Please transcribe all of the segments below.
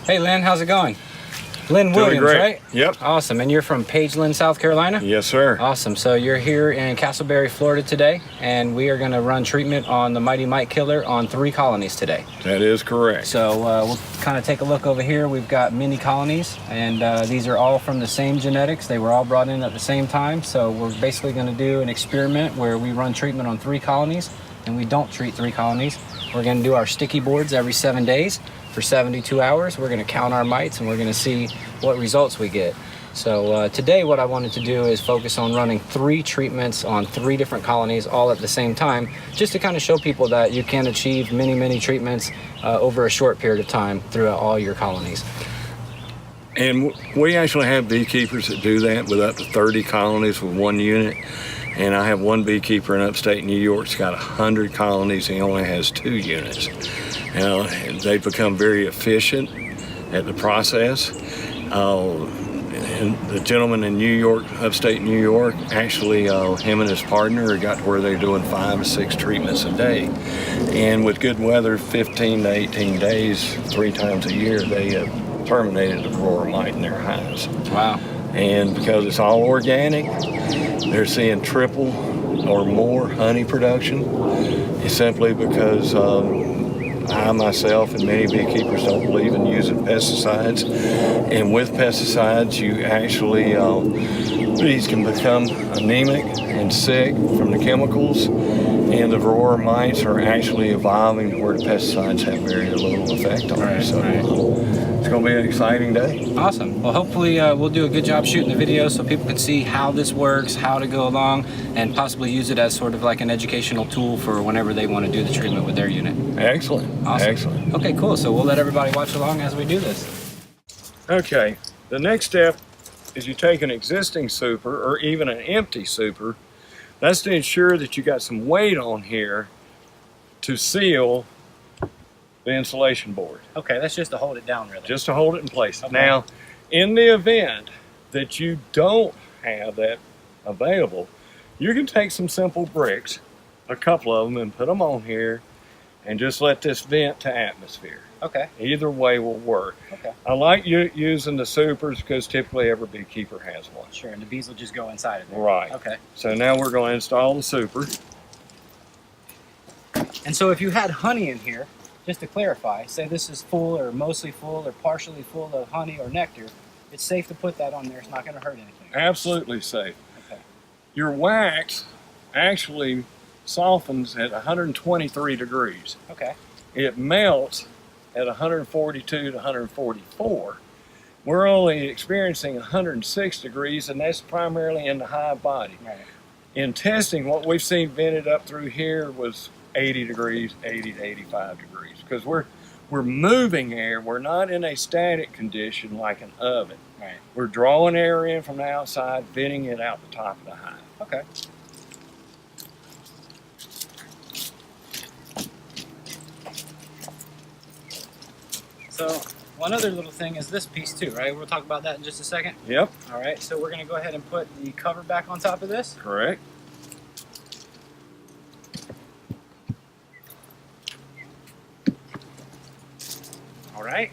Hey, Lynn, how's it going? Lynn Williams, great. right? Yep. Awesome. And you're from Pageland, South Carolina? Yes, sir. Awesome. So you're here in Castleberry, Florida today, and we are going to run treatment on the Mighty Mite killer on 3 colonies today. That is correct. So we'll kind of take a look over here. We've got mini colonies, and these are all from the same genetics. They were all brought in at the same time. So we're basically going to do an experiment where we run treatment on 3 colonies, and we don't treat 3 colonies. We're going to do our sticky boards every 7 days. For 72 hours, we're going to count our mites and we're going to see what results we get. So today what I wanted to do is focus on running 3 treatments on 3 different colonies all at the same time, just to kind of show people that you can achieve many treatments over a short period of time throughout all your colonies. And we actually have beekeepers that do that with up to 30 colonies with 1 unit. And I have one beekeeper in upstate New York that's got 100 colonies. He only has 2 units. And they've become very efficient at the process. And the gentleman in New York, upstate New York, actually him and his partner got to where they're doing 5 to 6 treatments a day. And with good weather, 15 to 18 days, 3 times a year, they have terminated the varroa mite in their hives. Wow. And because it's all organic, they're seeing triple or more honey production. It's simply because I myself and many beekeepers don't believe in using pesticides. And with pesticides, you actually, bees can become anemic and sick from the chemicals. And the varroa mites are actually evolving to where the pesticides have very little effect on them. So it's going to be an exciting day. Awesome. Well, hopefully we'll do a good job shooting the video so people can see how this works, how to go along, and possibly use it as sort of like an educational tool for whenever they want to do the treatment with their unit. Excellent. Awesome. Excellent. Okay, cool. So we'll let everybody watch along as we do this. Okay, the next step is you take an existing super or even an empty super. That's to ensure that you got some weight on here to seal the insulation board. Okay, that's just to hold it down, really. Just to hold it in place. Okay. Now, in the event that you don't have that available, you can take some simple bricks, a couple of them, and put them on here and just let this vent to atmosphere. Okay. Either way will work. Okay. I like using the supers because typically every beekeeper has one. Sure, and the bees will just go inside of it. Right. Okay. So now we're going to install the super. And so if you had honey in here, just to clarify, say this is full or mostly full or partially full of honey or nectar, it's safe to put that on there. It's not going to hurt anything. Absolutely safe. Okay. Your wax actually softens at 123 degrees. Okay. It melts at 142 to 144. We're only experiencing 106 degrees, and that's primarily in the hive body. Right. In testing, what we've seen vented up through here was 80 degrees, 80 to 85 degrees, because we're moving air. We're not in a static condition like an oven. Right. We're drawing air in from the outside, venting it out the top of the hive. Okay. So one other little thing is this piece too, right? We'll talk about that in just a second. Yep. All right, so we're going to go ahead and put the cover back on top of this. Correct. All right.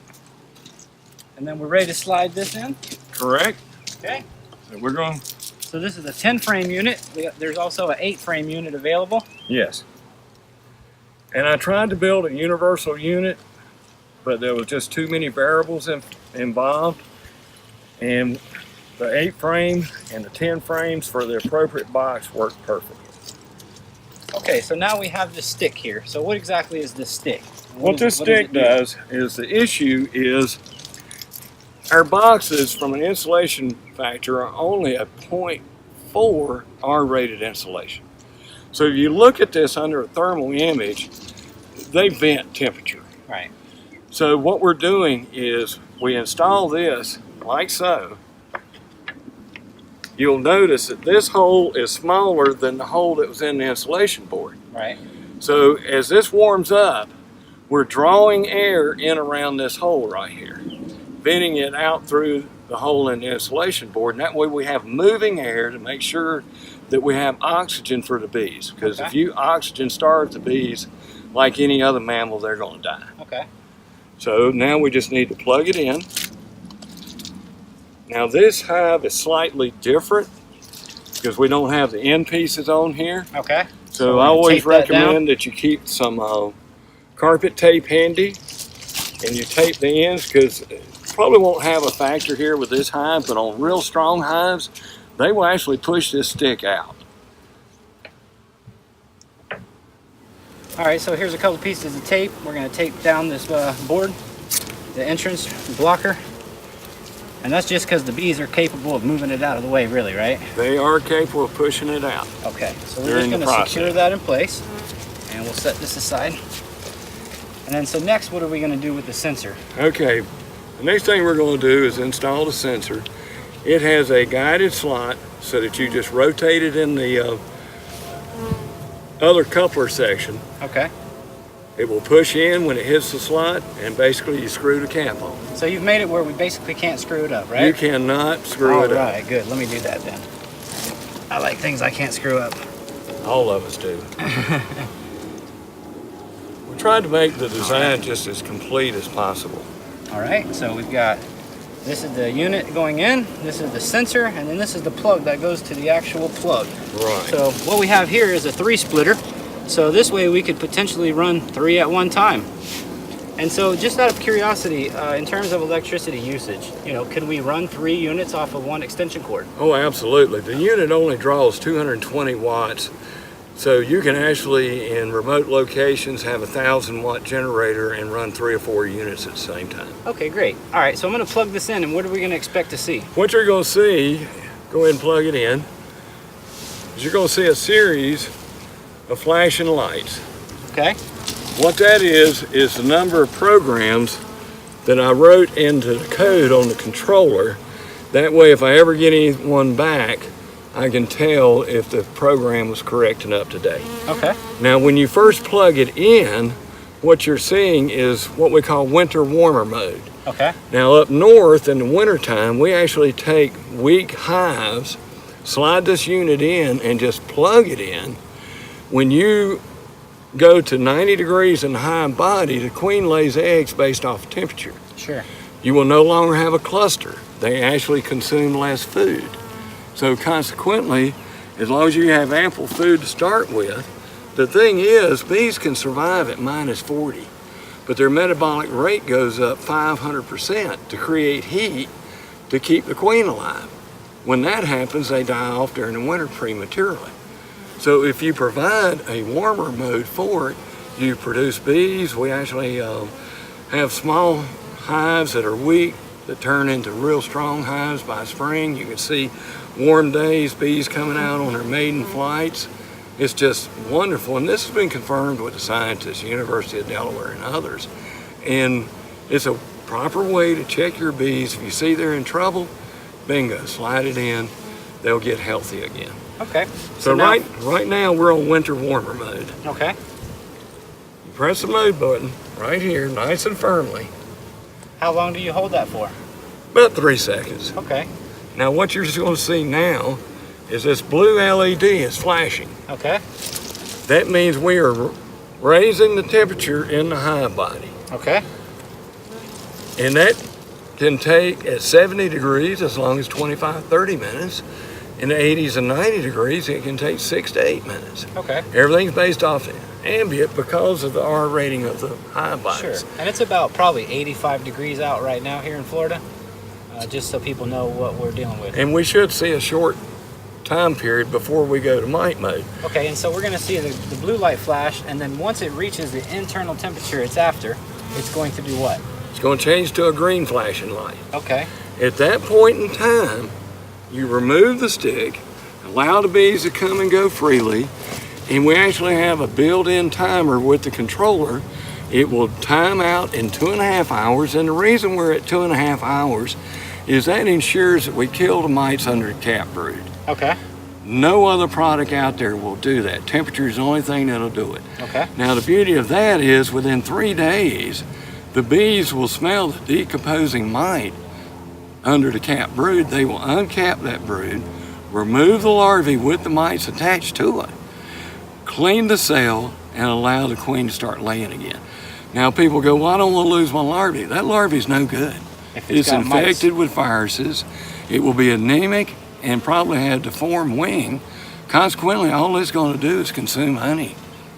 And then we're ready to slide this in. Correct. Okay. So we're going. So this is a 10 frame unit. There's also an 8 frame unit available. Yes. And I tried to build a universal unit, but there was just too many variables involved. And the 8 frame and the 10 frames for the appropriate box worked perfectly. Okay, so now we have this stick here. So what exactly is this stick? What this stick does is, the issue is our boxes from an insulation factor are only a 0.4 R-rated insulation. So if you look at this under a thermal image, they vent temperature. Right. So what we're doing is we install this like so. You'll notice that this hole is smaller than the hole that was in the insulation board. Right. So as this warms up, we're drawing air in around this hole right here, venting it out through the hole in the insulation board, and that way we have moving air to make sure that we have oxygen for the bees. Because if you oxygen starve the bees, like any other mammal, they're going to die. Okay. So now we just need to plug it in. Now this hive is slightly different because we don't have the end pieces on here. Okay. So I always recommend that you keep some carpet tape handy and you tape the ends, because it probably won't have a factor here with this hive, but on real strong hives, they will actually push this stick out. All right, so here's a couple pieces of tape. We're going to tape down this board, the entrance blocker. And that's just because the bees are capable of moving it out of the way, really, right? They are capable of pushing it out. Okay, so we're just going to secure that in place, and we'll set this aside. And then, so next, what are we going to do with the sensor? Okay, the next thing we're going to do is install the sensor. It has a guided slot so that you just rotate it in the other coupler section. Okay. It will push in when it hits the slot, and basically you screw the cap on. So you've made it where we basically can't screw it up, right? You cannot screw it up. All right, good. Let me do that then. I like things I can't screw up. All of us do. We tried to make the design just as complete as possible. All right, so we've got, this is the unit going in, this is the sensor, and then this is the plug that goes to the actual plug. Right. So what we have here is a 3-splitter. So this way we could potentially run 3 at one time. And so just out of curiosity, in terms of electricity usage, can we run 3 units off of one extension cord? Oh, absolutely. The unit only draws 220 watts. So you can actually, in remote locations, have a 1,000-watt generator and run 3 or 4 units at the same time. Okay, great. All right, so I'm going to plug this in, and what are we going to expect to see? What you're going to see, go ahead and plug it in, is you're going to see a series of flashing lights. Okay. What that is the number of programs that I wrote into the code on the controller. That way, if I ever get anyone back, I can tell if the program was correct and up to date. Okay. Now, when you first plug it in, what you're seeing is what we call winter warmer mode. Okay. Now, up north in the wintertime, we actually take weak hives, slide this unit in, and just plug it in. When you go to 90 degrees in the hive body, the queen lays eggs based off temperature. Sure. You will no longer have a cluster. They actually consume less food. So consequently, as long as you have ample food to start with, the thing is, bees can survive at -40, but their metabolic rate goes up 500% to create heat to keep the queen alive. When that happens, they die off during the winter prematurely. So if you provide a warmer mode for it, you produce bees. We actually have small hives that are weak that turn into real strong hives by spring. You can see warm days, bees coming out on their maiden flights. It's just wonderful. And this has been confirmed with the scientists, University of Delaware and others. And it's a proper way to check your bees. If you see they're in trouble, bingo, slide it in. They'll get healthy again. Okay. So right now we're on winter warmer mode. Okay. You press the mode button right here, nice and firmly. How long do you hold that for? About 3 seconds. Okay. Now what you're just going to see now is this blue LED is flashing. Okay. That means we are raising the temperature in the hive body. Okay. And that can take at 70 degrees as long as 25-30 minutes. In the 80s and 90 degrees, it can take 6 to 8 minutes. Okay. Everything's based off ambient because of the R rating of the hive bodies. Sure. And it's about probably 85 degrees out right now here in Florida, just so people know what we're dealing with. And we should see a short time period before we go to mite mode. Okay, and so we're going to see the blue light flash, and then once it reaches the internal temperature it's after, it's going to do what? It's going to change to a green flashing light. Okay. At that point in time, you remove the stick, allow the bees to come and go freely, and we actually have a built-in timer with the controller. It will time out in 2.5 hours, and the reason we're at 2.5 hours is that ensures that we kill the mites under the cap brood. Okay. No other product out there will do that. Temperature is the only thing that'll do it. Okay. Now the beauty of that is within 3 days, the bees will smell the decomposing mite under the cap brood. They will uncap that brood, remove the larvae with the mites attached to it, clean the cell, and allow the queen to start laying again. Now people go, well, I don't want to lose my larvae. That larvae's no good. If It's got infected mites. with viruses. It will be anemic and probably have deformed wing. Consequently, all it's going to do is consume honey.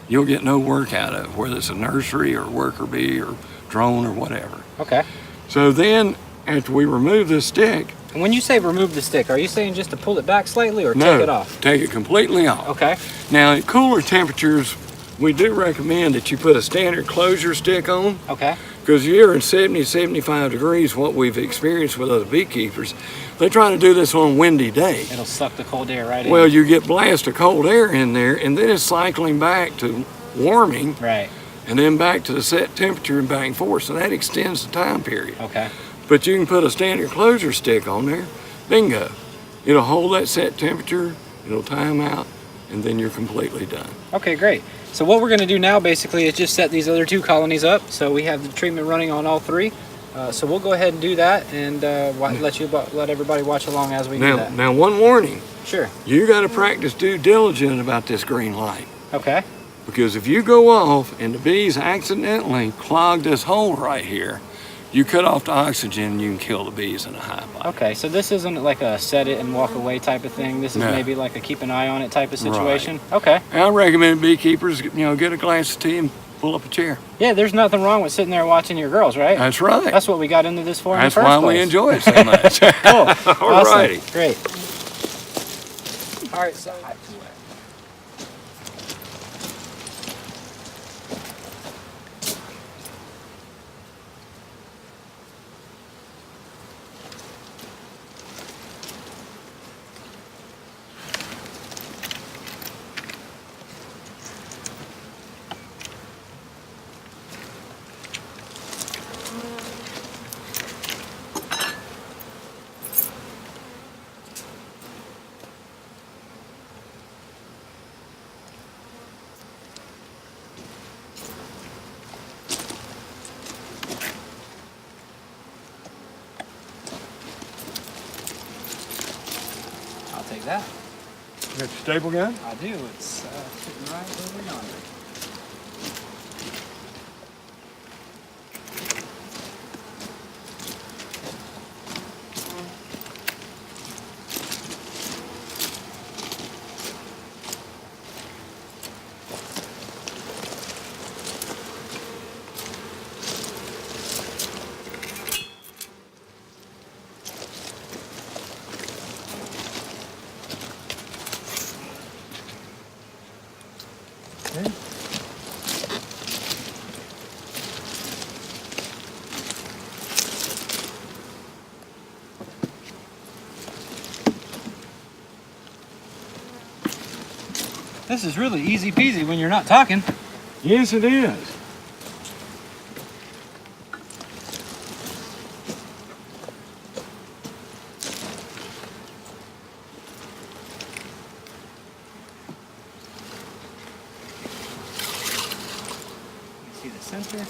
You'll get no work out of it, whether it's a nursery or worker bee or drone or whatever. Okay. So then, after we remove this stick, And when you say remove the stick, are you saying just to pull it back slightly or no, take it off? take it completely off. Okay. Now, at cooler temperatures, we do recommend that you put a standard closure stick on, Okay. because here in 70, 75 degrees, what we've experienced with other beekeepers, they try to do this on a windy day. It'll suck the cold air right in. Well, you get blast of cold air in there, and then it's cycling back to warming, Right. and then back to the set temperature and back and forth. So that extends the time period. Okay. But you can put a standard closure stick on there, bingo. It'll hold that set temperature, it'll time out, and then you're completely done. Okay, great. So what we're going to do now basically is just set these other 2 colonies up. So we have the treatment running on all 3. So we'll go ahead and do that, and let everybody watch along as we do that. Now, one warning. Sure. You got to practice due diligence about this green light. Okay. Because if you go off and the bees accidentally clog this hole right here, you cut off the oxygen and you can kill the bees in a hive. Okay, so this isn't like a set it and walk away type of thing. This is No. maybe like a keep an eye on it type of situation. Okay. I recommend beekeepers, get a glass of tea and pull up a chair. Yeah, there's nothing wrong with sitting there watching your girls, right? That's right. That's what we got into this for in the That's first why place. we enjoy it so much. Cool. All Awesome. righty. Great. All right, so I'll take that. You got your staple gun? I do. It's sitting right over yonder. This is really easy peasy when you're not talking. Yes, it is. See the center?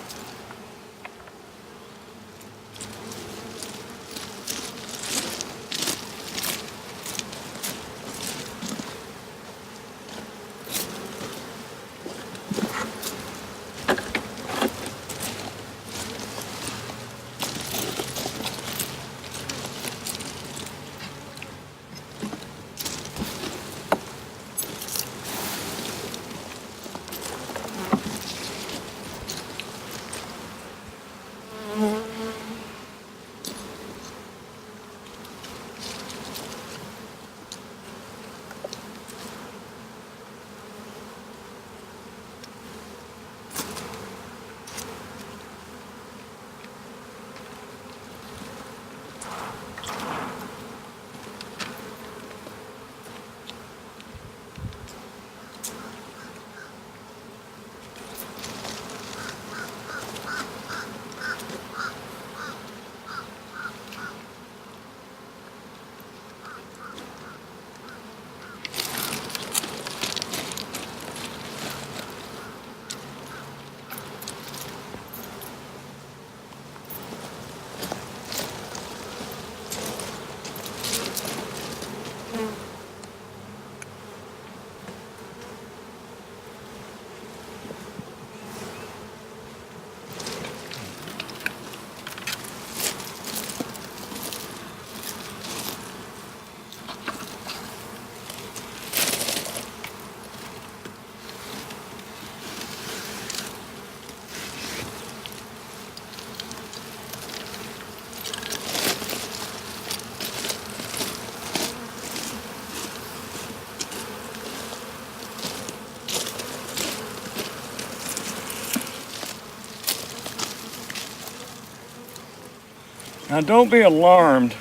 Now don't be alarmed.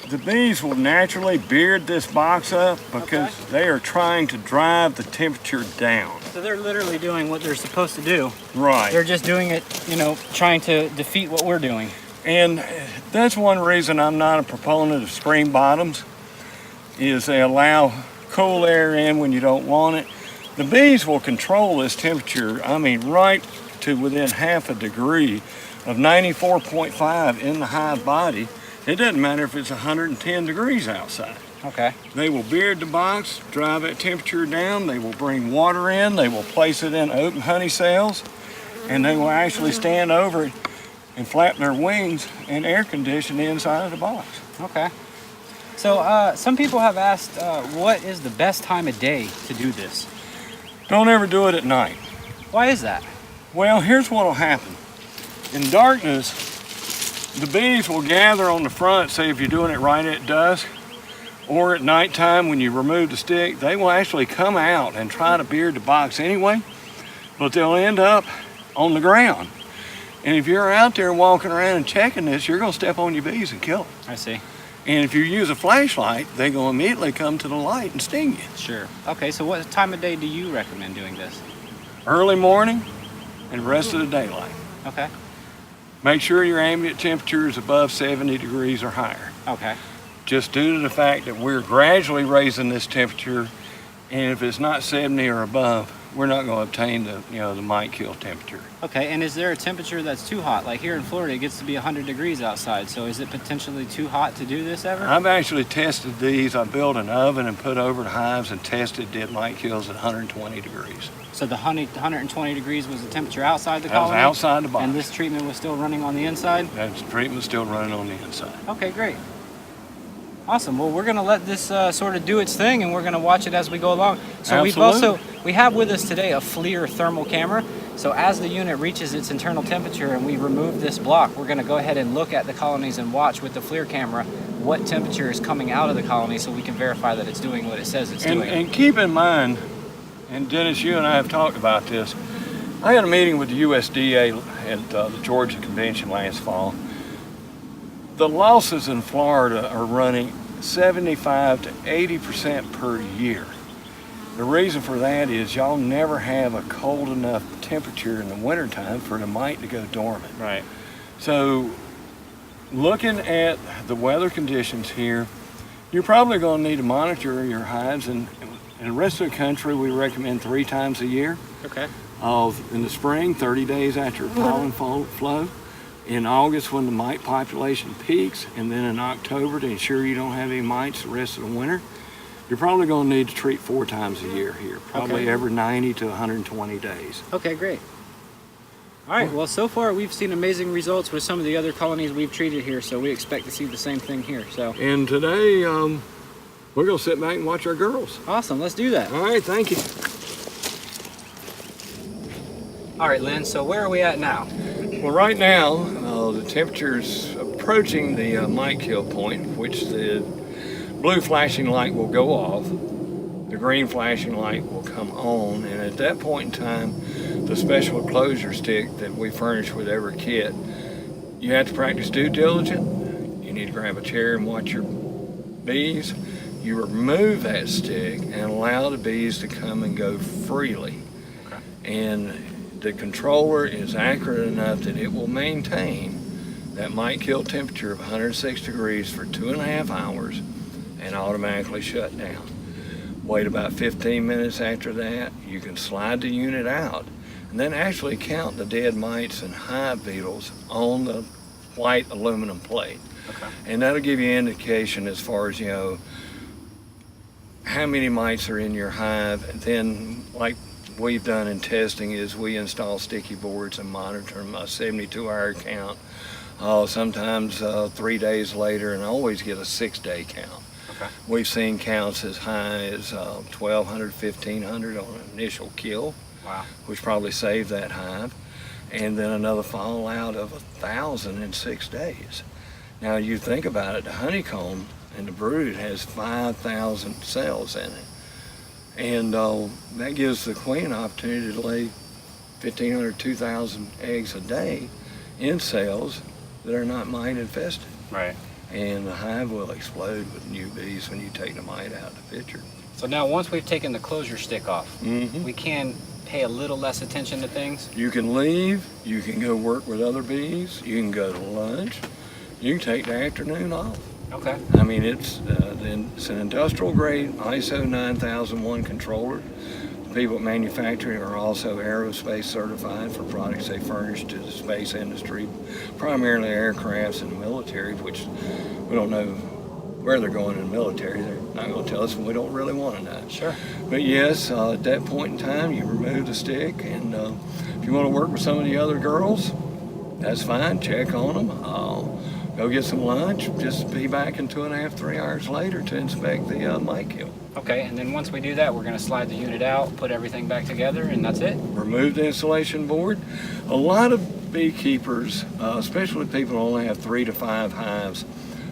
The bees will naturally beard this box up because they are trying to drive the temperature down. So they're literally doing what they're supposed to do. Right. They're just doing it, you know, trying to defeat what we're doing. And that's one reason I'm not a proponent of screen bottoms, is they allow cool air in when you don't want it. The bees will control this temperature, I mean, right to within half a degree of 94.5 in the hive body. It doesn't matter if it's 110 degrees outside. Okay. They will beard the box, drive that temperature down, they will bring water in, they will place it in open honey cells, and they will actually stand over it and flap their wings and air condition the inside of the box. Okay. So some people have asked, what is the best time of day to do this? Don't ever do it at night. Why is that? Well, here's what will happen. In darkness, the bees will gather on the front, say if you're doing it right at dusk, or at nighttime when you remove the stick, they will actually come out and try to beard the box anyway, but they'll end up on the ground. And if you're out there walking around and checking this, you're gonna step on your bees and kill them. I see. And if you use a flashlight, they're gonna immediately come to the light and sting you. Sure. Okay, so what time of day do you recommend doing this? Early morning and rest of the daylight. Okay. Make sure your ambient temperature is above 70 degrees or higher. Okay. Just due to the fact that we're gradually raising this temperature, and if it's not 70 or above, we're not going to obtain the mite kill temperature. Okay, and is there a temperature that's too hot? Like here in Florida, it gets to be 100 degrees outside, so is it potentially too hot to do this ever? I've actually tested these. I built an oven and put over the hives and tested, did mite kills at 120 degrees. So the 120 degrees was the temperature outside the That was colony? outside the box. And this treatment was still running on the inside? That treatment's still running on the inside. Okay, great. Awesome. Well, we're going to let this sort of do its thing, and we're going to watch it as we go along. So Absolutely. we have with us today a FLIR thermal camera. So as the unit reaches its internal temperature and we remove this block, we're going to go ahead and look at the colonies and watch with the FLIR camera what temperature is coming out of the colony so we can verify that it's doing what it says it's doing. And keep in mind, and Dennis, you and I have talked about this, I had a meeting with the USDA at the Georgia Convention last fall. The losses in Florida are running 75 to 80% per year. The reason for that is y'all never have a cold enough temperature in the wintertime for the mite to go dormant. Right. So looking at the weather conditions here, you're probably going to need to monitor your hives. And in the rest of the country, we recommend 3 times a year. Okay. In the spring, 30 days after pollen flow. In August when the mite population peaks, and then in October to ensure you don't have any mites the rest of the winter. You're probably going to need to treat 4 times a year here, probably every 90 to 120 days. Okay, great. All right, well, so far we've seen amazing results with some of the other colonies we've treated here, so we expect to see the same thing here. So. And today, we're going to sit back and watch our girls. Awesome, let's do that. All right, thank you. All right, Lynn, so where are we at now? Well, right now, the temperature's approaching the mite kill point, which the blue flashing light will go off, the green flashing light will come on, and at that point in time, the special closure stick that we furnish with every kit, you have to practice due diligence. You need to grab a chair and watch your bees. You remove that stick and allow the bees to come and go freely. Okay. And the controller is accurate enough that it will maintain that mite kill temperature of 106 degrees for 2.5 hours and automatically shut down. Wait about 15 minutes after that, you can slide the unit out and then actually count the dead mites and hive beetles on the white aluminum plate. Okay. And that'll give you an indication as far as, how many mites are in your hive. And then, like we've done in testing, is we install sticky boards and monitor them, a 72-hour count, sometimes 3 days later, and always get a 6-day count. Okay. We've seen counts as high as 1,200, 1,500 on an initial kill. Wow. Which probably saved that hive, and then another fallout of 1,000 in 6 days. Now you think about it, the honeycomb and the brood has 5,000 cells in it. And that gives the queen an opportunity to lay 1,500, 2,000 eggs a day in cells that are not mite infested. Right. And the hive will explode with new bees when you take the mite out of the picture. So now once we've taken the closure stick off, Mm-hmm. we can pay a little less attention to things. You can leave, you can go work with other bees, you can go to lunch, you can take the afternoon off. Okay. I mean, it's an industrial grade ISO 9001 controller. The people at manufacturing are also aerospace certified for products they furnish to the space industry, primarily aircrafts and military, which we don't know where they're going in the military. They're not going to tell us, and we don't really want to know. Sure. But yes, at that point in time, you remove the stick, and if you want to work with some of the other girls, that's fine. Check on them. Go get some lunch. Just be back in 2.5, 3 hours later to inspect the mite kill. Okay, and then once we do that, we're going to slide the unit out, put everything back together, and that's it? Remove the insulation board. A lot of beekeepers, especially people who only have 3 to 5 hives,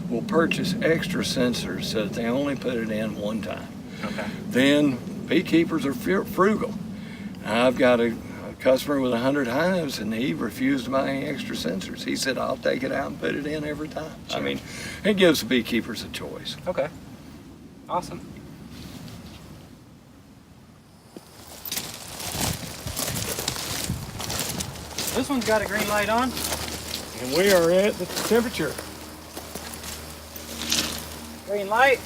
will purchase extra sensors so that they only put it in one time. Okay. Then beekeepers are frugal. I've got a customer with 100 hives, and he refused to buy any extra sensors. He said, I'll take it out and put it in every time. Sure. I mean, it gives the beekeepers a choice. Okay. Awesome. This one's got a green light on. And we are at the temperature. Green light.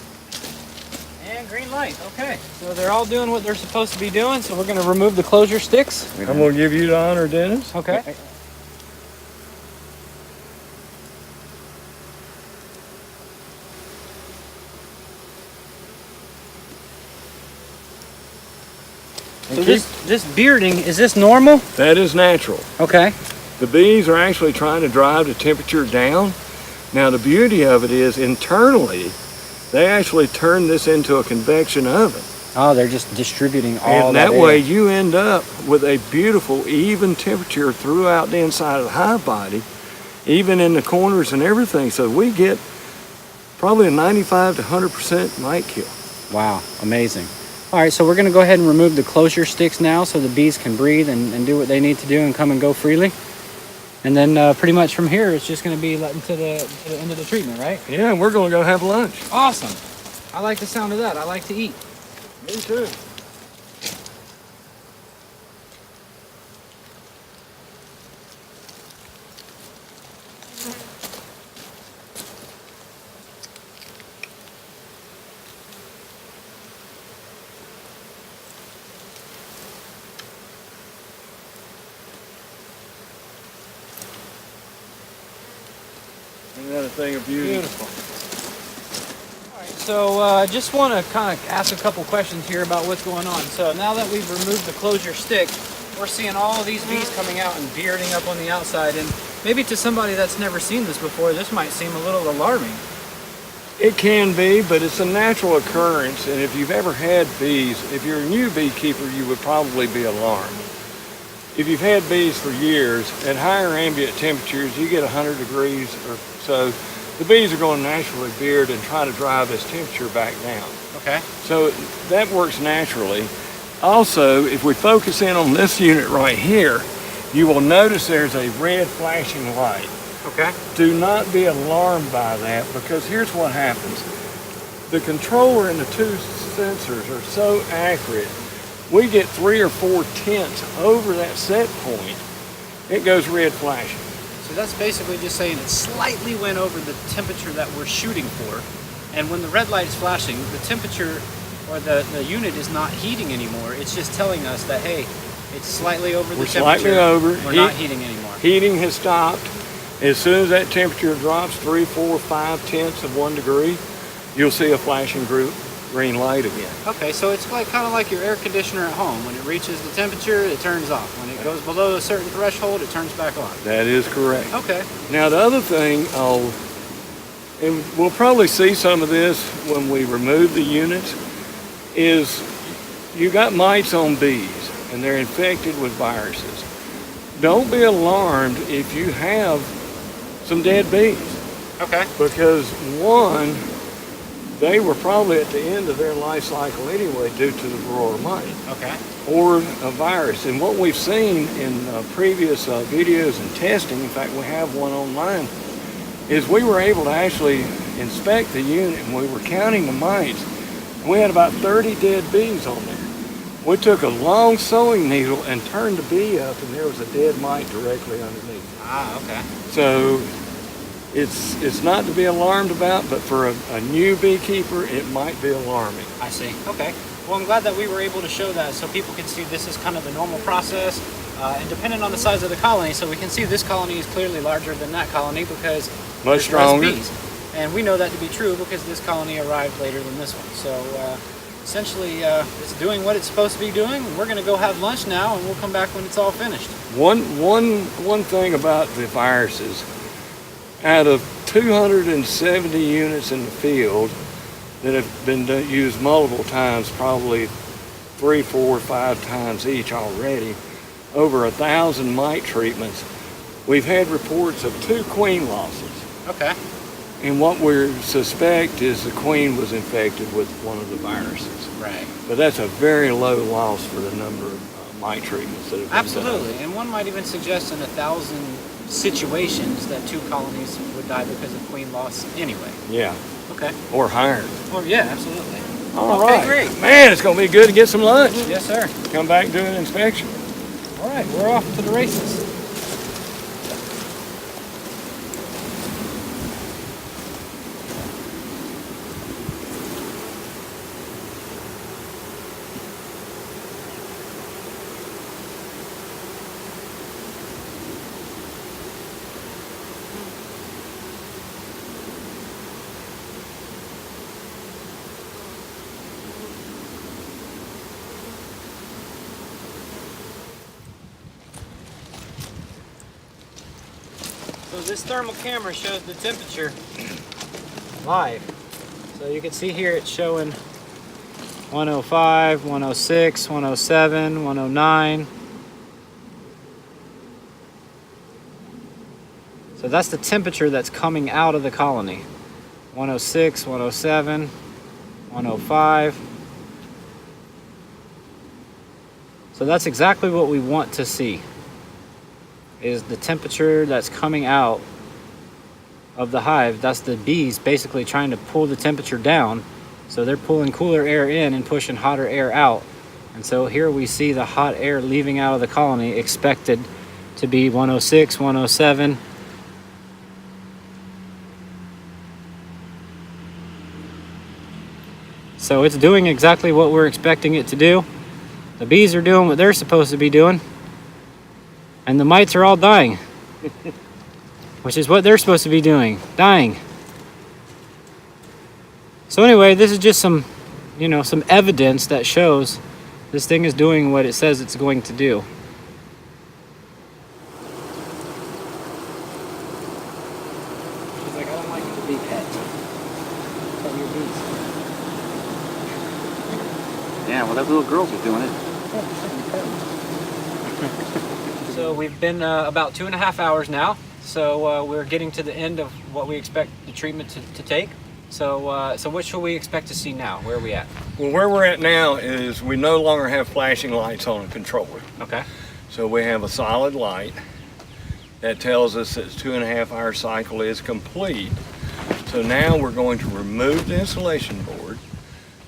And green light. Okay. So they're all doing what they're supposed to be doing. So we're going to remove the closure sticks. I'm going to give you the honor, Dennis. Okay. So this bearding, is this normal? That is natural. Okay. The bees are actually trying to drive the temperature down. Now the beauty of it is internally, they actually turn this into a convection oven. Oh, they're just distributing all And that way you end up with a beautiful even temperature throughout the inside of the hive body, even in the corners and everything. So we get probably a 95 to 100% mite kill. Wow, amazing. All right, so we're going to go ahead and remove the closure sticks now so the bees can breathe and do what they need to do and come and go freely. And then pretty much from here, it's just going to be letting to the end of the treatment, right? Yeah, and we're going to go have lunch. Awesome. I like the sound of that. I like to eat. Me too. Isn't that a thing of beauty? Beautiful. All right, so I just want to kind of ask a couple questions here about what's going on. So now that we've removed the closure stick, we're seeing all of these bees coming out and bearding up on the outside. And maybe to somebody that's never seen this before, this might seem a little alarming. It can be, but it's a natural occurrence. And if you've ever had bees, if you're a new beekeeper, you would probably be alarmed. If you've had bees for years, at higher ambient temperatures, you get 100 degrees or so, the bees are going to naturally beard and try to drive this temperature back down. Okay. So that works naturally. Also, if we focus in on this unit right here, you will notice there's a red flashing light. Okay. Do not be alarmed by that, because here's what happens. The controller and the two sensors are so accurate. We get 3 or 4 tenths over that set point, it goes red flashing. So that's basically just saying it slightly went over the temperature that we're shooting for. And when the red light is flashing, the temperature or the unit is not heating anymore. It's just telling us that, hey, it's slightly over the temperature. Slightly over. We're not heating anymore. Heating has stopped. As soon as that temperature drops 3, 4, 5 tenths of 1 degree, you'll see a flashing green light again. Okay, so it's like kind of like your air conditioner at home. When it reaches the temperature, it turns off. When it goes below a certain threshold, it turns back on. That is correct. Okay. Now the other thing, and we'll probably see some of this when we remove the units, is you got mites on bees and they're infected with viruses. Don't be alarmed if you have some dead bees. Okay. Because one, they were probably at the end of their life cycle anyway due to the varroa mite. Okay. Or a virus. And what we've seen in previous videos and testing, in fact we have one online, is we were able to actually inspect the unit, and we were counting the mites. We had about 30 dead bees on there. We took a long sewing needle and turned the bee up, and there was a dead mite directly underneath. Ah, okay. So it's not to be alarmed about, but for a new beekeeper, it might be alarming. I see. Okay. Well, I'm glad that we were able to show that so people can see this is kind of the normal process. And depending on the size of the colony, so we can see this colony is clearly larger than that colony because Much there's stronger. less bees. And we know that to be true because this colony arrived later than this one. So essentially, it's doing what it's supposed to be doing. We're going to go have lunch now, and we'll come back when it's all finished. One thing about the viruses, out of 270 units in the field that have been used multiple times, probably 3, 4, 5 times each already, over 1,000 mite treatments, we've had reports of 2 queen losses. Okay. And what we suspect is the queen was infected with one of the viruses. Right. But that's a very low loss for the number of mite treatments that have been Absolutely. done. And one might even suggest in 1,000 situations that 2 colonies would die because of queen loss anyway. Yeah. Okay. Or higher. Well, yeah, absolutely. All Okay, right. great. Man, it's going to be good to get some lunch. Yes, sir. Come back and do an inspection. All right, we're off to the races. So this thermal camera shows the temperature live. So you can see here it's showing 105, 106, 107, 109. So that's the temperature that's coming out of the colony. 106, 107, 105. So that's exactly what we want to see, is the temperature that's coming out of the hive. That's the bees basically trying to pull the temperature down. So they're pulling cooler air in and pushing hotter air out. And so here we see the hot air leaving out of the colony expected to be 106, 107. So it's doing exactly what we're expecting it to do. The bees are doing what they're supposed to be doing. And the mites are all dying. Which is what they're supposed to be doing, dying. So anyway, this is just some evidence that shows this thing is doing what it says it's going to do. She's like, I don't like you to be pet. Pet your bees. Yeah, well, that little girl's doing it. So we've been about 2.5 hours now. So we're getting to the end of what we expect the treatment to take. So what should we expect to see now? Where are we at? Well, where we're at now is we no longer have flashing lights on a controller. Okay. So we have a solid light that tells us that the 2.5 hour cycle is complete. So now we're going to remove the insulation board.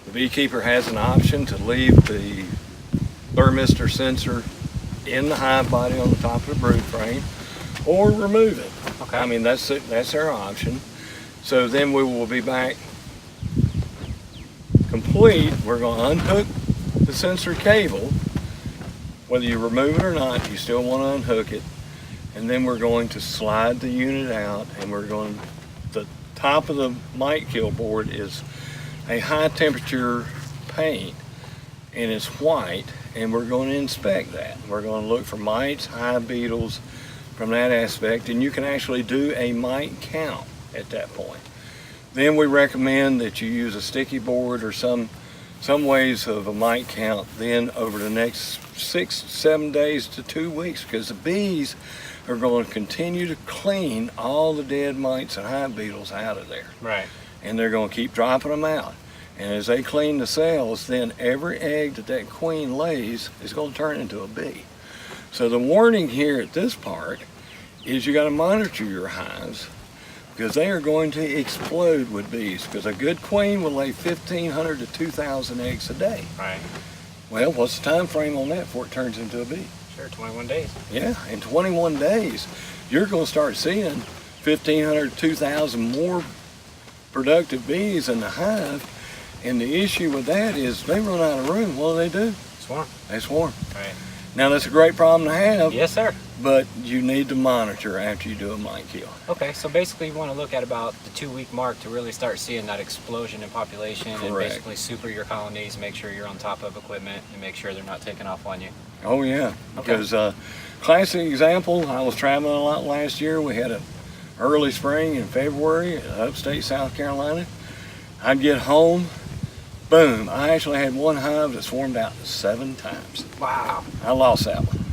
The beekeeper has an option to leave the thermistor sensor in the hive body on the top of the brood frame, or remove it. Okay. I mean, that's our option. So then we will be back complete. We're going to unhook the sensor cable. Whether you remove it or not, you still want to unhook it. And then we're going to slide the unit out, and the top of the mite kill board is a high temperature paint, and it's white, and we're going to inspect that. We're going to look for mites, hive beetles from that aspect, and you can actually do a mite count at that point. Then we recommend that you use a sticky board or some ways of a mite count then over the next 6-7 days to 2 weeks, because the bees are going to continue to clean all the dead mites and hive beetles out of there. Right. And they're going to keep dropping them out. And as they clean the cells, then every egg that queen lays is going to turn into a bee. So the warning here at this part is you got to monitor your hives, because they are going to explode with bees, because a good queen will lay 1,500 to 2,000 eggs a day. Right. Well, what's the time frame on that before it turns into a bee? Sure, 21 days. Yeah, in 21 days, you're going to start seeing 1,500 to 2,000 more productive bees in the hive. And the issue with that is they run out of room. What do? Swarm. They swarm. Right. Now, that's a great problem to have. Yes, sir. But you need to monitor after you do a mite kill. Okay, so basically you want to look at about the 2-week mark to really start seeing that explosion in population. Correct. And basically super your colonies, make sure you're on top of equipment, and make sure they're not taking off on you. Oh, yeah. Okay. Because classic example, I was traveling a lot last year. We had an early spring in February in upstate South Carolina. I'd get home, boom. I actually had one hive that swarmed out 7 times. Wow. I lost that one.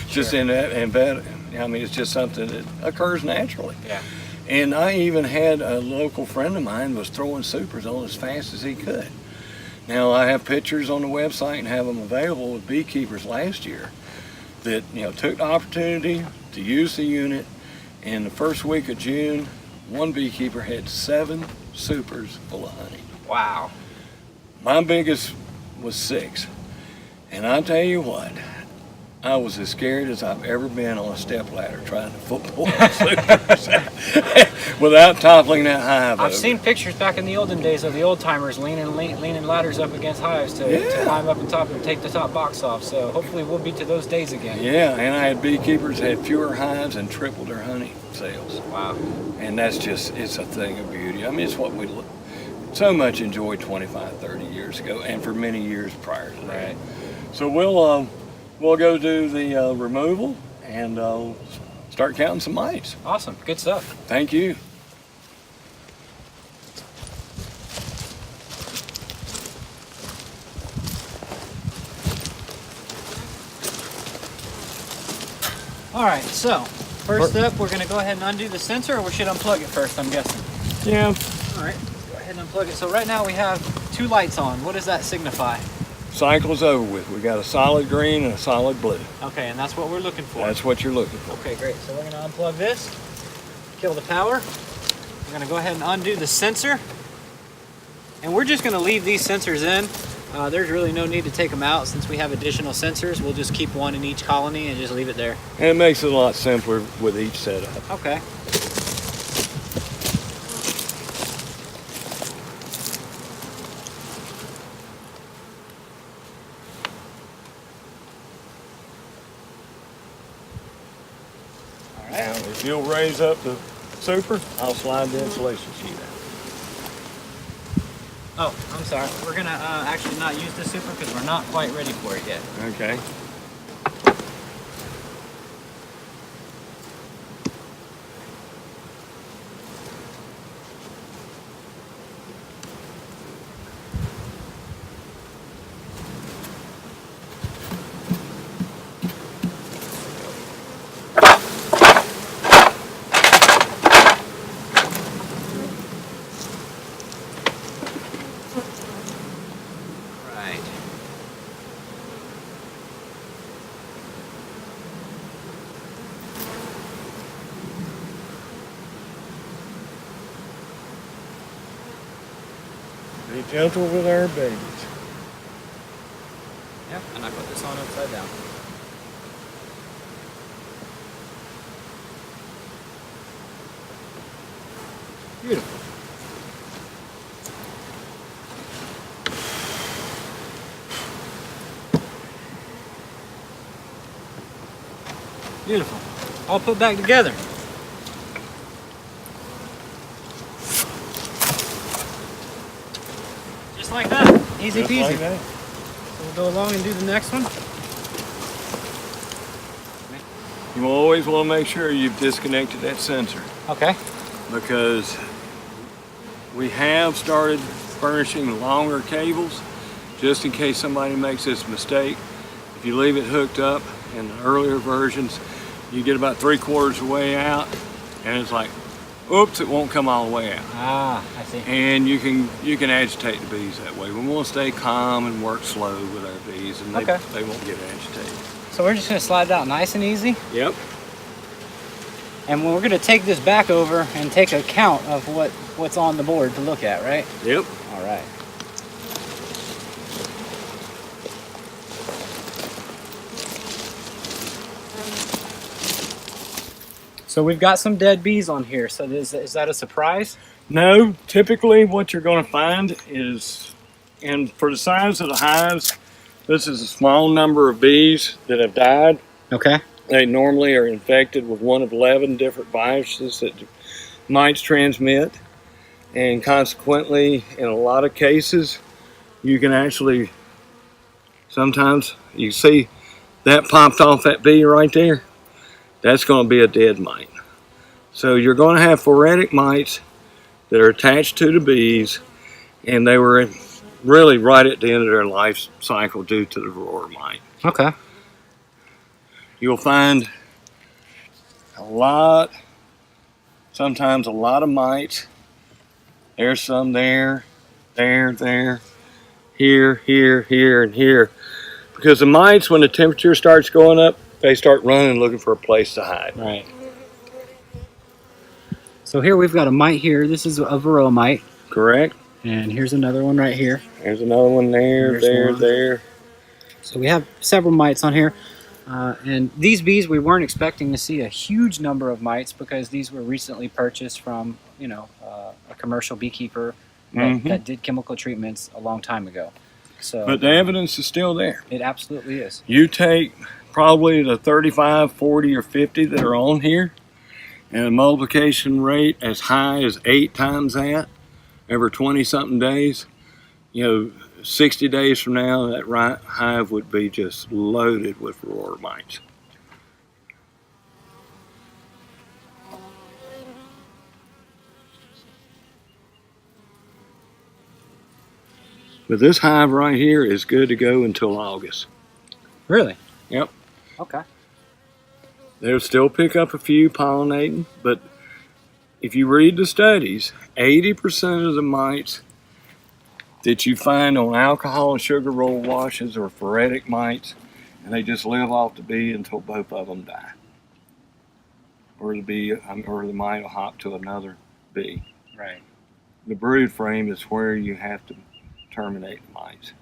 Just Sure. in that, I mean, it's just something that occurs naturally. Yeah. And I even had a local friend of mine was throwing supers on as fast as he could. Now, I have pictures on the website and have them available with beekeepers last year that, took the opportunity to use the unit. In the first week of June, one beekeeper had 7 supers full of honey. Wow. My biggest was 6. And I tell you what, I was as scared as I've ever been on a stepladder trying to football supers without toppling that hive I've over. seen pictures back in the olden days of the old timers leaning ladders up against hives to climb up on top and take the top box off. So hopefully we'll be to those days again. Yeah, and I had beekeepers that had fewer hives and tripled their honey sales. Wow. And that's just, it's a thing of beauty. I mean, it's what we so much enjoyed 25, 30 years ago and for many years prior to that. Right. So we'll go do the removal and start counting some mites. Awesome. Good stuff. Thank you. All right, so first up, we're going to go ahead and undo the sensor, or we should unplug it first, I'm guessing. Yeah. All right, go ahead and unplug it. So right now we have 2 lights on. What does that signify? Cycle's over with. We got a solid green and a solid blue. Okay, and that's what we're looking for. That's what you're looking for. Okay, great. So we're going to unplug this, kill the power. We're going to go ahead and undo the sensor. And we're just going to leave these sensors in. There's really no need to take them out since we have additional sensors. We'll just keep one in each colony and just leave it there. And it makes it a lot simpler with each setup. Okay. Now, if you'll raise up the super, I'll slide the insulation sheet out. Oh, I'm sorry. We're going to actually not use the super because we're not quite ready for it yet. Okay. Right. Be gentle with our babies. Yep, and I put this on upside down. Beautiful. Beautiful. All put back together. Just like that. Easy Just peasy. like that. So we'll go along and do the next one. You always want to make sure you've disconnected that sensor, Okay. because we have started furnishing longer cables just in case somebody makes this mistake. If you leave it hooked up in the earlier versions, you get about 3/4 of the way out and it's like, oops, it won't come all the way out. Ah, I see. And you can agitate the bees that way. We want to stay calm and work slow with our bees, and Okay. they won't get agitated. So we're just gonna slide it out nice and easy. Yep. And we're going to take this back over and take a count of what's on the board to look at, right? Yep. All right. So we've got some dead bees on here. So is that a surprise? No, typically what you're going to find is, and for the size of the hives, this is a small number of bees that have died. Okay. They normally are infected with one of 11 different viruses that mites transmit, and consequently, in a lot of cases, you can actually, sometimes you see that popped off that bee right there, that's going to be a dead mite. So you're going to have phoretic mites that are attached to the bees, and they were really right at the end of their life cycle due to the varroa mite. Okay. You'll find sometimes a lot of mites. There's some there, here, and here. Because the mites, when the temperature starts going up, they start running looking for a place to hide. Right. So here we've got a mite here. This is a varroa mite. Correct. And here's another one right here. There's another one there, there. So we have several mites on here. And these bees, we weren't expecting to see a huge number of mites because these were recently purchased from, a commercial beekeeper that did chemical treatments a long time ago. So, but the evidence is still there. It absolutely is. You take probably the 35, 40, or 50 that are on here, and a multiplication rate as high as 8 times that, over 20-something days. 60 days from now, that hive would be just loaded with varroa mites. But this hive right here is good to go until August. Really? Yep. Okay. They'll still pick up a few pollinating, but if you read the studies, 80% of the mites that you find on alcohol and sugar roll washes are phoretic mites, and they just live off the bee until both of them die. Or the mite will hop to another bee. Right. The brood frame is where you have to terminate the mites.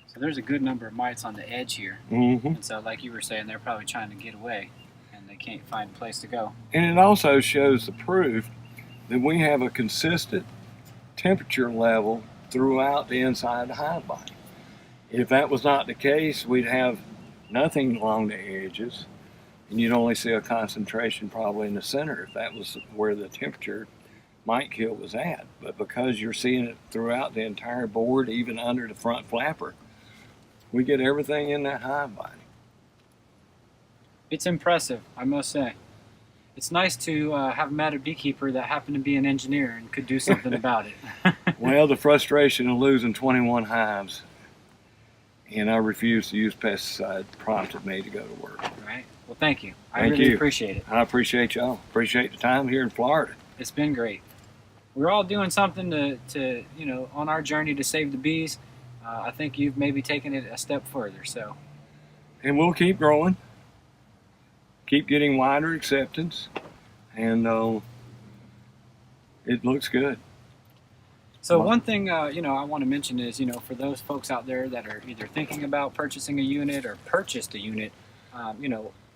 So there's a good number of mites on the edge here. Mm-hmm. And so like you were saying, they're probably trying to get away and they can't find a place to go. And it also shows the proof that we have a consistent temperature level throughout the inside of the hive body. If that was not the case, we'd have nothing along the edges, and you'd only see a concentration probably in the center if that was where the temperature mite kill was at. But because you're seeing it throughout the entire board, even under the front flapper, we get everything in that hive body. It's impressive, I must say. It's nice to have met a beekeeper that happened to be an engineer and could do something about it. Well, the frustration of losing 21 hives and I refused to use pesticide prompted me to go to work. Right. Well, thank you. I Thank really you. appreciate it. I appreciate y'all. Appreciate the time here in Florida. It's been great. We're all doing something to on our journey to save the bees. I think you've maybe taken it a step further. So. And we'll keep growing. Keep getting wider acceptance. And it looks good. So one thing, I want to mention is, for those folks out there that are either thinking about purchasing a unit or purchased a unit,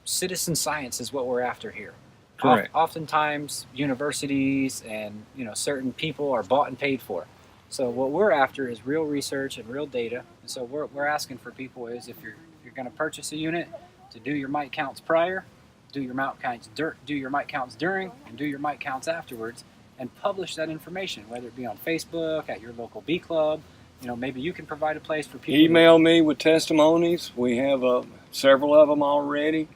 citizen science is what we're after here. Correct. Oftentimes, universities and, certain people are bought and paid for. So what we're after is real research and real data. And so we're asking for people is if you're going to purchase a unit, to do your mite counts prior, do your mite counts during, and do your mite counts afterwards. And publish that information, whether it be on Facebook, at your local bee club. Maybe you can provide a place for people. Email me with testimonies. We have several of them already.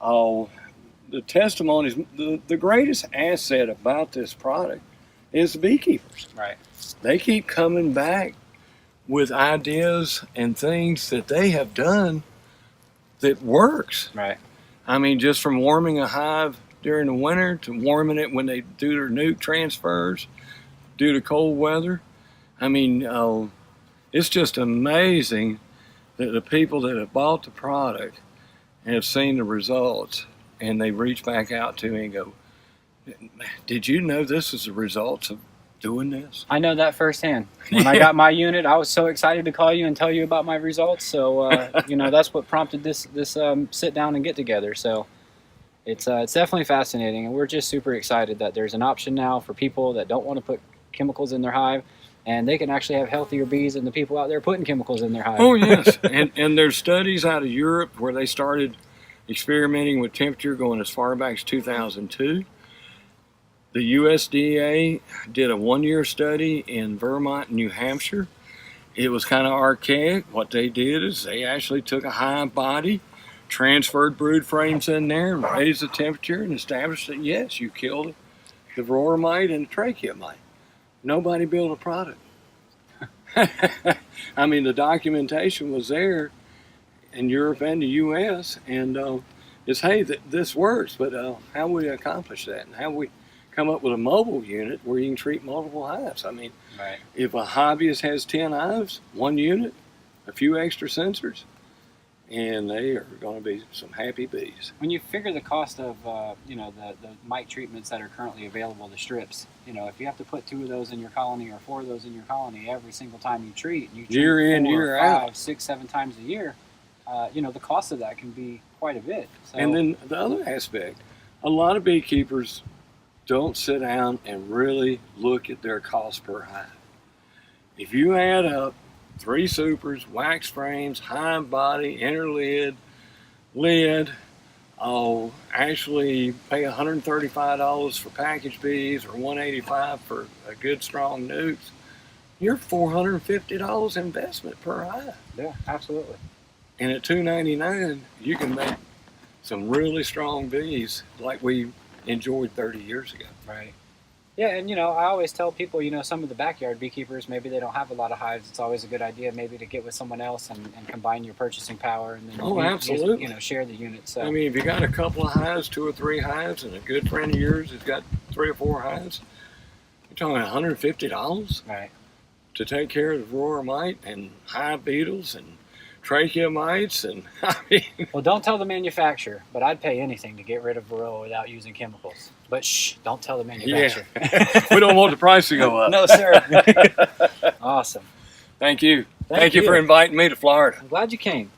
The testimonies, the greatest asset about this product is the beekeepers. Right. They keep coming back with ideas and things that they have done that works. Right. I mean, just from warming a hive during the winter to warming it when they do their nuke transfers due to cold weather. I mean, it's just amazing the people that have bought the product and have seen the results, and they reach back out to me and go, did you know this is the results of doing this? I know that firsthand. When I got my unit, I was so excited to call you and tell you about my results. So, that's what prompted this sit down and get together. So it's definitely fascinating, and we're just super excited that there's an option now for people that don't want to put chemicals in their hive, and they can actually have healthier bees than the people out there putting chemicals in their hive. Oh, yes. and there's studies out of Europe where they started experimenting with temperature going as far back as 2002. The USDA did a 1-year study in Vermont and New Hampshire. It was kind of archaic. What they did is they actually took a hive body, transferred brood frames in there, and raised the temperature and established that, yes, you killed the varroa mite and the trachea mite. Nobody built a product. I mean, the documentation was there in Europe and the U.S., and it's, hey, this works, but how we accomplish that, and how we come up with a mobile unit where you can treat multiple hives. I mean, Right. If a hobbyist has 10 hives, 1 unit, a few extra sensors, and they are going to be some happy bees. When you figure the cost of the mite treatments that are currently available, the strips, if you have to put 2 of those in your colony or 4 of those in your colony every single time you treat Year in, 4, year 5, out. 6, 7 times a year, the cost of that can be quite a bit. So, And then the other aspect, a lot of beekeepers don't sit down and really look at their cost per hive. If you add up 3 supers, wax frames, hive body, inner lid, I'll actually pay $135 for package bees or $185 for a good strong nukes. You're $450 investment per hive. yeah, absolutely. And at $299, you can make some really strong bees like we enjoyed 30 years ago. Right. Yeah, and I always tell people, some of the backyard beekeepers, maybe they don't have a lot of hives. It's always a good idea maybe to get with someone else and combine your purchasing power, and then Absolutely. share the units. So I mean, if you got a couple of hives, 2 or 3 hives, and a good friend of yours has got 3 or 4 hives, you're talking $150 right. to take care of the varroa mite and hive beetles and trachea mites, and I mean, Well, don't tell the manufacturer, but I'd pay anything to get rid of varroa without using chemicals. But shh, don't tell the manufacturer. we don't want the price to go up. No, sir. Awesome. Thank you. Thank Thank you you. for inviting me to Florida. I'm glad you came.